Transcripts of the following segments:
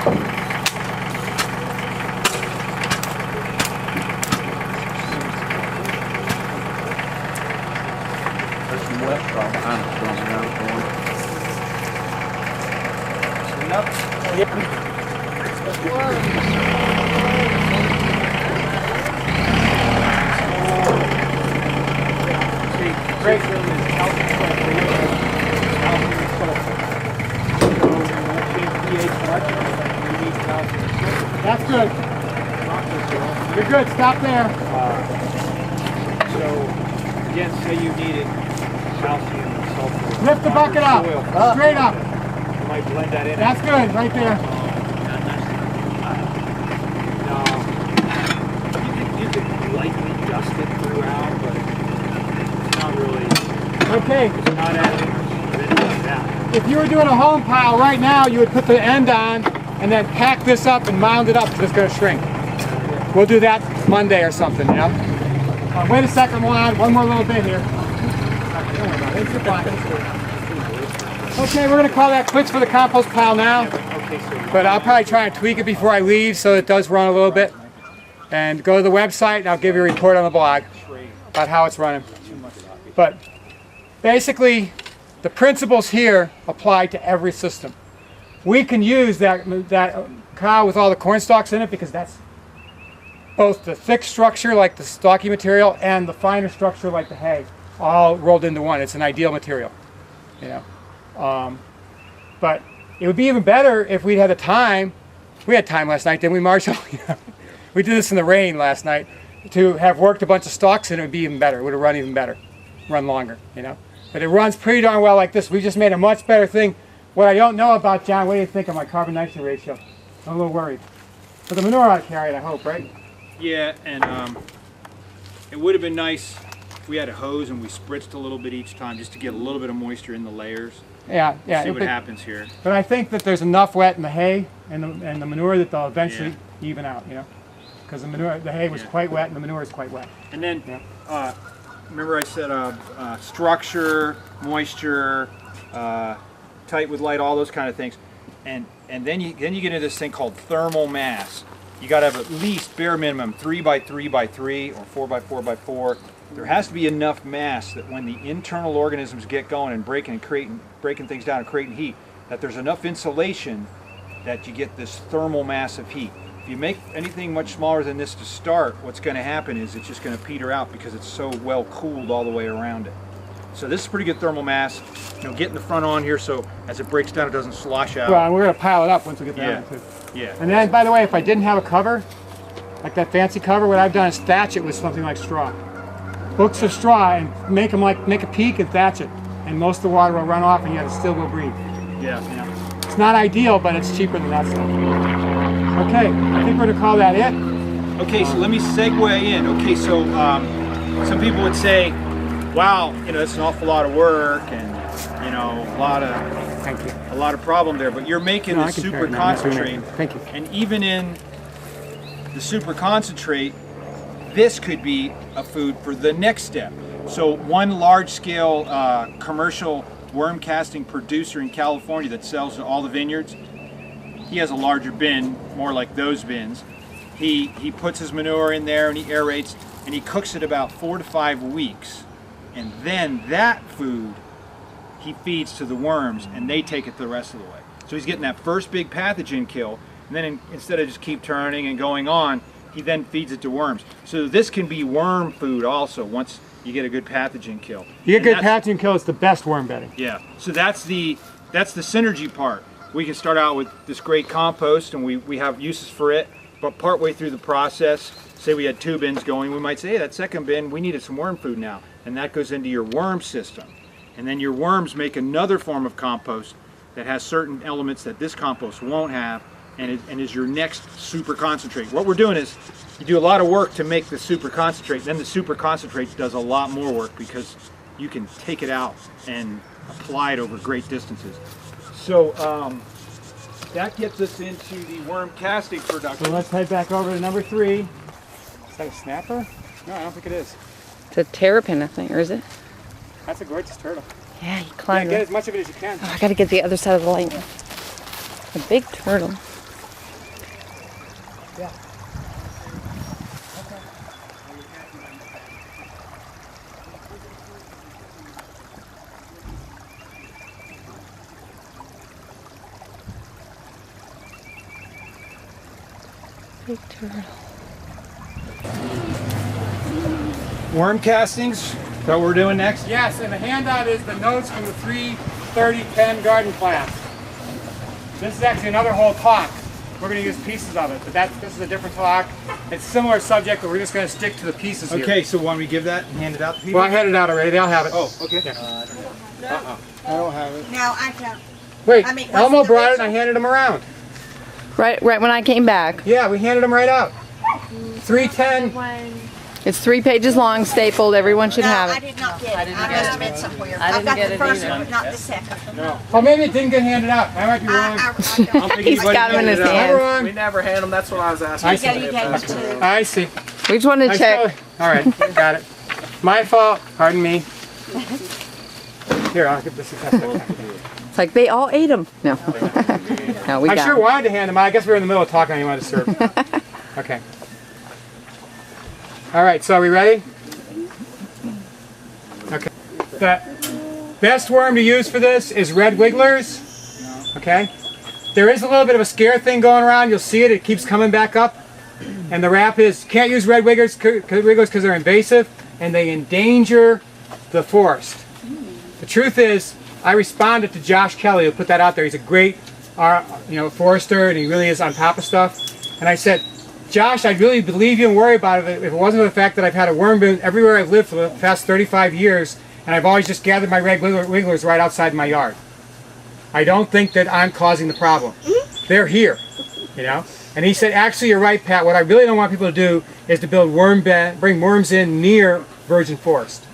There's some wet straw behind us running around the corner. Great film is calcium sulfate. That's good. You're good. Stop there. So, again, say you needed calcium and sulfur. Lift the bucket up. Straight up. You might blend that in. That's good. Right there. You could lightly dust it throughout, but it's not really. Okay. It's not adding much like that. If you were doing a home pile right now, you would put the end on and then pack this up and mound it up because it's going to shrink. We'll do that Monday or something, you know? Wait a second, one more little bit here. Okay, we're going to call that quits for the compost pile now. But I'll probably try and tweak it before I leave so it does run a little bit. And go to the website and I'll give you a report on the blog about how it's running. But basically, the principles here apply to every system. We can use that cow with all the corn stalks in it because that's both the thick structure like the stalky material and the finer structure like the hay, all rolled into one. It's an ideal material, you know. But it would be even better if we'd had the time. We had time last night, didn't we, Marshall? We did this in the rain last night. To have worked a bunch of stalks in it would be even better. It would have run even better, run longer, you know. But it runs pretty darn well like this. We just made a much better thing. What I don't know about, John, what do you think of my carbon nitrogen ratio? I'm a little worried. But the manure ought to carry it, I hope, right? Yeah, and it would have been nice if we had a hose and we spritzed a little bit each time just to get a little bit of moisture in the layers. Yeah. See what happens here. But I think that there's enough wet in the hay and the manure that they'll eventually even out, you know? Because the hay was quite wet and the manure is quite wet. And then, remember I said structure, moisture, tight with light, all those kind of things. And then you get into this thing called thermal mass. You got to have at least bare minimum 3 by 3 by 3 or 4 by 4 by 4. There has to be enough mass that when the internal organisms get going and breaking things down and creating heat, that there's enough insulation that you get this thermal mass of heat. If you make anything much smaller than this to start, what's going to happen is it's just going to peter out because it's so well cooled all the way around it. So this is pretty good thermal mass. You know, getting the front on here so as it breaks down it doesn't slosh out. Well, and we're going to pile it up once we get down too. Yeah. And then, by the way, if I didn't have a cover, like that fancy cover, what I've done is thatch it with something like straw. Books of straw and make a peak and thatch it. And most of the water will run off and yet it still will breathe. Yeah. It's not ideal, but it's cheaper than that stuff. Okay, I think we're going to call that it. Okay, so let me segue in. Okay, so some people would say, wow, you know, that's an awful lot of work and, you know, a lot of problem there, but you're making this super concentrate. Thank you. And even in the super concentrate, this could be a food for the next step. So one large-scale commercial worm casting producer in California that sells to all the vineyards, he has a larger bin, more like those bins. He puts his manure in there and he aerates and he cooks it about 4 to 5 weeks. And then that food he feeds to the worms and they take it the rest of the way. So he's getting that first big pathogen kill, and then instead of just keep turning and going on, he then feeds it to worms. So this can be worm food also once you get a good pathogen kill. You get good pathogen kill, it's the best worm bedding. Yeah, so that's the synergy part. We can start out with this great compost and we have uses for it, but partway through the process, say we had 2 bins going, we might say, hey, that second bin, we needed some worm food now. And that goes into your worm system. And then your worms make another form of compost that has certain elements that this compost won't have, and is your next super concentrate. What we're doing is you do a lot of work to make the super concentrate, then the super concentrate does a lot more work because you can take it out and apply it over great distances. So that gets us into the worm casting production. So let's head back over to number 3. Is that a snapper? No, I don't think it is. It's a terrapin, I think, or is it? That's a gorgeous turtle. Yeah, you climbed Get it. as much of it as you can. Oh, I gotta get the other side of the light. A big turtle. Big turtle. Worm castings. Is that what we're doing next? Yes, and the handout is the notes from the 3:30:10 garden class. This is actually another whole talk. We're going to use pieces of it, but this is a different talk. It's a similar subject, but we're just going to stick to the pieces here. Okay, so when we give that and hand it out to people? Well, I had it out already. They'll have it. Oh, okay. Yeah. I don't have it. No, I don't. Wait, I mean, what's Elmo the brought it and I original? handed him around. Right when I came back. Yeah, we handed them right out. 3:10. It's 3 pages long, stapled. Everyone should No, have I it. did not get it. I must have been somewhere. I I've didn't got get the it first either. one, not the second. Oh, maybe it didn't get handed out. I might be wrong. He's got them in his I'm hands. wrong. We never hand them, that's what I was asking. I Yeah, see. you gave it to. I see. We just wanted to check. All right, got it. My fault. Pardon me. Here, I'll give this a test. It's like they all ate them. No. No, we I got sure 'em. wanted to hand them out. I guess we were in the middle of talking and you wanted to serve. Okay. All right, so are we ready? Okay. The best worm to use for this is red wigglers. Okay. There is a little bit of a scare thing going around. You'll see it. It keeps coming back up. And the rap is, can't use red wigglers because they're invasive and they endanger the forest. The truth is, I responded to Josh Kelly, who put that out there. He's a great, forester, and he really is on top of stuff. And I said, Josh, I'd really believe you and worry about it if it wasn't for the fact that I've had a worm bin everywhere I've lived for the past 35 years, and I've always just gathered my red wigglers right outside my yard. I don't think that I'm causing the problem. They're here, And he said, actually, you're right, Pat. What I really don't want people to do is to build bring worms in near virgin forest,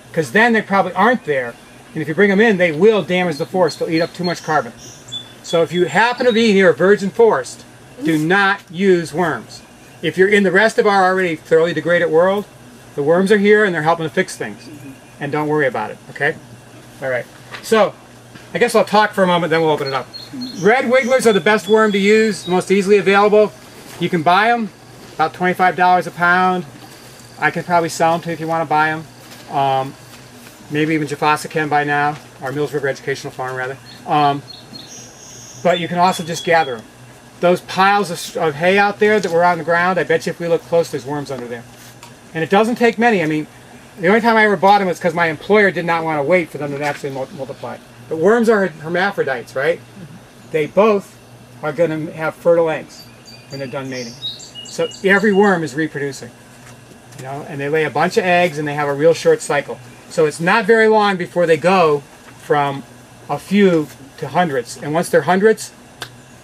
because then they probably aren't there. And if you bring them in, they will damage the forest. They'll eat up too much carbon. So if you happen to be near a virgin forest, do not use worms. If you're in the rest of our already thoroughly degraded world, the worms are here and they're helping to fix things. And don't worry about it, okay? All right. So I guess I'll talk for a moment, then we'll open it up. Red wigglers are the best worm to use, most easily available. You can buy them, about $25 a pound. I can probably sell them to you if you want to buy them. Maybe even Jafasa can by now, or Mills River Educational Farm rather. But you can also just gather them. Those piles of hay out there that were on the ground, I bet you if we look close, there's worms under there. And it doesn't take many. I mean, the only time I ever bought them was because my employer did not want to wait for them to naturally multiply. But worms are hermaphrodites, right? They both are going to have fertile eggs when they're done mating. So every worm is reproducing, and they lay a bunch of eggs and they have a real short cycle. So it's not very long before they go from a few to hundreds. And once they're hundreds,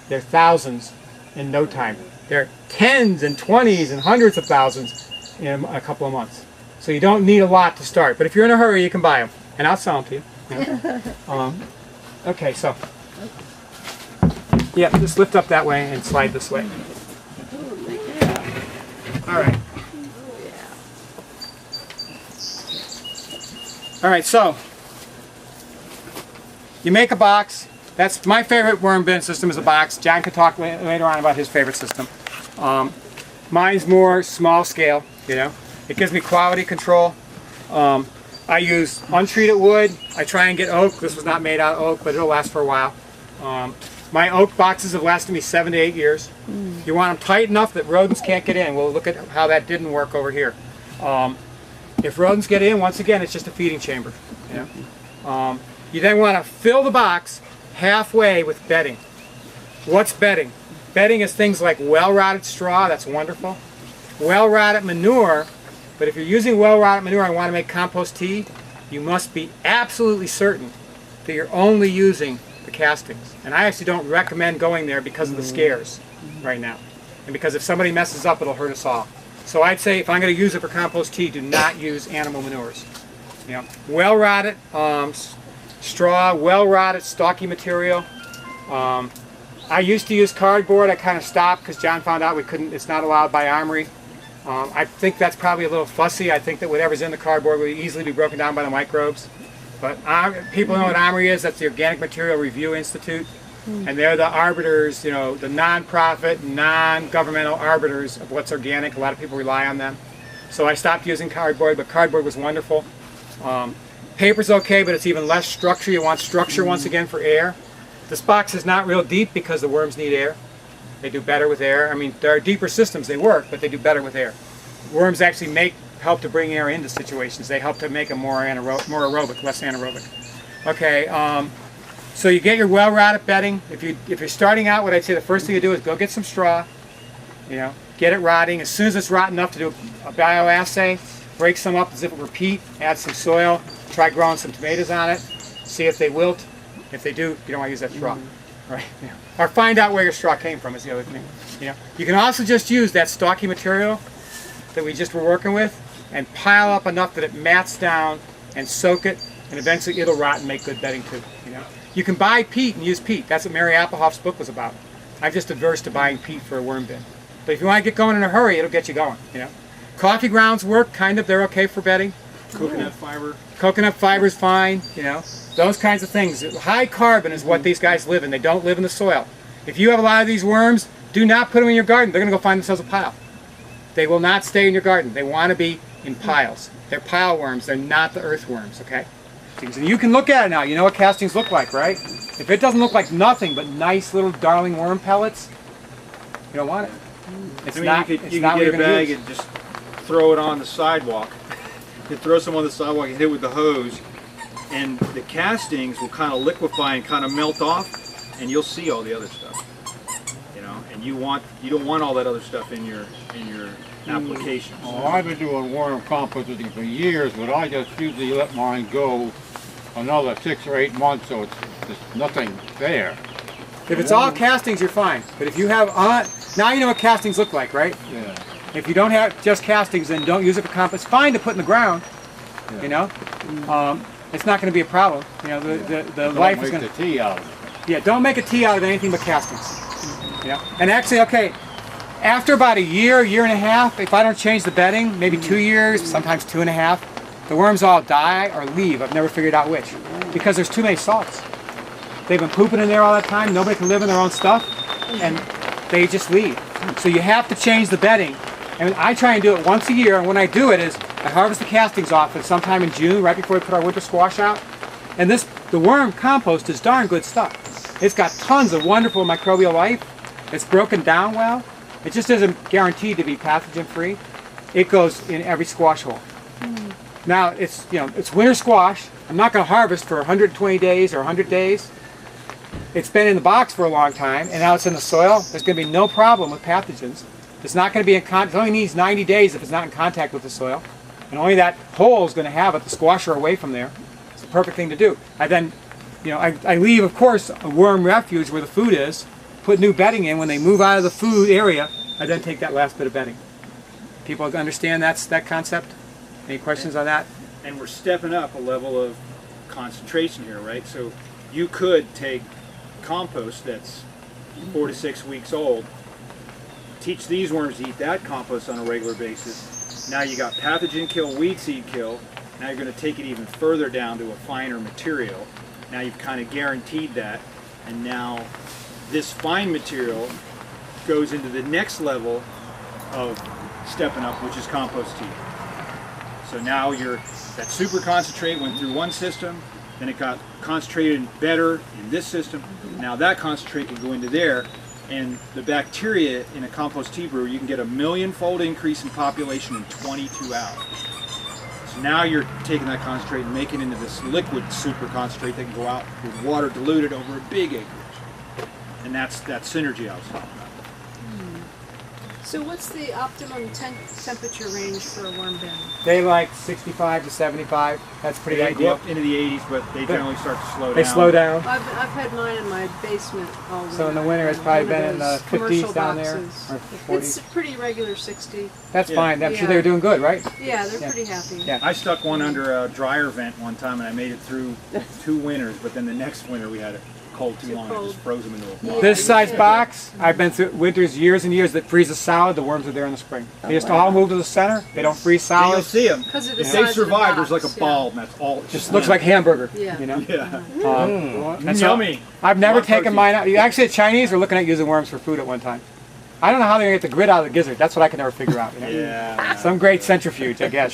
they're thousands in no time. They're tens and 20s and hundreds of thousands in a couple of months. So you don't need a lot to start. But if you're in a hurry, you can buy them. And I'll sell them to you. Okay, so. Yeah, just lift up that way and slide this way. All right. All right, so you make a box. That's my favorite worm bin system is a box. John can talk later on about his favorite system. Mine's more small scale, It gives me quality control. I use untreated wood. I try and get oak. This was not made out of oak, but it'll last for a while. My oak boxes have lasted me 7 to 8 years. You want them tight enough that rodents can't get in. We'll look at how that didn't work over here. If rodents get in, once again, it's just a feeding chamber. You then want to fill the box halfway with bedding. What's bedding? Bedding is things like well-rotted straw. That's wonderful. Well-rotted manure. But if you're using well-rotted manure and want to make compost tea, you must be absolutely certain that you're only using the castings. And I actually don't recommend going there because of the scares right now. And because if somebody messes up, it'll hurt us all. So I'd say if I'm going to use it for compost tea, do not use animal manures. Well-rotted straw, well-rotted stalky material. I used to use cardboard. I kind of stopped because John found out we couldn't. It's not allowed by Armory. I think that's probably a little fussy. I think that whatever's in the cardboard will easily be broken down by the microbes. But people know what Armory is. That's the Organic Material Review Institute. And they're the arbiters, the non-profit, non-governmental arbiters of what's organic. A lot of people rely on them. So I stopped using cardboard, but cardboard was wonderful. Paper's okay, but it's even less structure. You want structure once again for air. This box is not real deep because the worms need air. They do better with air. I mean, there are deeper systems, they work, but they do better with air. Worms actually help to bring air into situations. They help to make them more aerobic, less anaerobic. Okay, so you get your well-rotted bedding. If you're starting out, what I'd say the first thing you do is go get some straw, get it rotting. As soon as it's rot enough to do a bioassay, break some up as if it were peat, add some soil, try growing some tomatoes on it, see if they wilt. If they do, you don't want to use that straw, right? Or find out where your straw came from is the other thing. You can also just use that stalky material that we just were working with and pile up enough that it mats down and soak it, and eventually it'll rot and make good bedding too. You can buy peat and use peat. That's what Mary Applehoff's book was about. I'm just adverse to buying peat for a worm bin. But if you want to get going in a hurry, it'll get you going. Coffee grounds work, kind of. They're okay for bedding. Coconut fiber. Coconut fiber is fine. Those kinds of things. High carbon is what these guys live in. They don't live in the soil. If you have a lot of these worms, do not put them in your garden. They're going to go find themselves a pile. They will not stay in your garden. They want to be in piles. They're pile worms. They're not the earthworms, okay? And you can look at it now. You know what castings look like, right? If it doesn't look like nothing but nice little darling worm pellets, you don't want it. It's not. You could get a bag and just throw it on the sidewalk. You throw some on the sidewalk and hit it with the hose, and the castings will kind of liquefy and kind of melt off, and you'll see all the other stuff. And you don't want all that other stuff in your application. Well, I've been doing worm composting for years, but I just usually let mine go another 6 or 8 months, so it's just nothing there. If it's all castings, you're fine. But if you have now you know what castings look like, right? Yeah. If you don't have just castings, then don't use it for compost. It's fine to put in the ground. Yeah. It's not going to be a problem. The life is going to. Don't make the tea out of it. Yeah, don't make a tea out of anything but castings. And actually, okay, after about a year, year and a half, if I don't change the bedding, maybe 2 years, sometimes 2.5, the worms all die or leave. I've never figured out which, because there's too many salts. They've been pooping in there all that time. Nobody can live in their own stuff, and they just leave. So you have to change the bedding. And I try and do it once a year, and when I do it is I harvest the castings off at sometime in June, right before we put our winter squash out. And the worm compost is darn good stuff. It's got tons of wonderful microbial life. It's broken down well. It just isn't guaranteed to be pathogen free. It goes in every squash hole. Now it's winter squash. I'm not going to harvest for 120 days or 100 days. It's been in the box for a long time, and now it's in the soil. There's going to be no problem with pathogens. It's not going to be in contact. It only needs 90 days if it's not in contact with the soil, and only that hole is going to have it. The squash are away from there. It's the perfect thing to do. I then, I leave, of course, a worm refuge where the food is. Put new bedding in. When they move out of the food area, I then take that last bit of bedding. People understand that concept? Any questions on that? And we're stepping up a level of concentration here, right? So you could take compost that's 4 to 6 weeks old, teach these worms to eat that compost on a regular basis. Now you got pathogen kill, weed seed kill. Now you're going to take it even further down to a finer material. Now you've kind of guaranteed that, and now this fine material goes into the next level of stepping up, which is compost tea. So now that super concentrate went through one system, then it got concentrated better in this system. Now that concentrate can go into there, and the bacteria in a compost tea brewer, you can get a 1,000,000-fold increase in population in 22 hours. So now you're taking that concentrate and making it into this liquid super concentrate that can go out with water diluted over a big acreage. And that's that synergy I was talking about. So what's the optimum temperature range for a worm bin? They like 65 to 75. That's pretty They ideal. go up into the 80s, but they generally start to slow down. They slow down. I've had mine in my basement all winter. So in the winter, it's probably One of been in the those commercial 50s down there, boxes. or 40s. It's pretty regular 60. That's Yeah. fine. I'm sure Yeah. they were doing good, right? Yeah, they're Yeah. pretty happy. Yeah. I stuck one under a dryer vent one time, and I made it through 2 winters, but then the next winter we had it cold too long, and it just froze them into a block. This size box, I've been through winters years and years that freezes solid. The worms are there in the spring. They just all move to the center. They don't freeze And you'll solid. see them. Because of the If size they of the survive, there's like box, a ball, and that's all. Just looks like hamburger. Yeah. Yeah. And so Yummy. I've never Lot of taken protein. mine out. Actually, the Chinese were looking at using worms for food at one time. I don't know how they're going to get the grit out of the gizzard. That's what I can never figure out. Yeah. Some great centrifuge, I guess,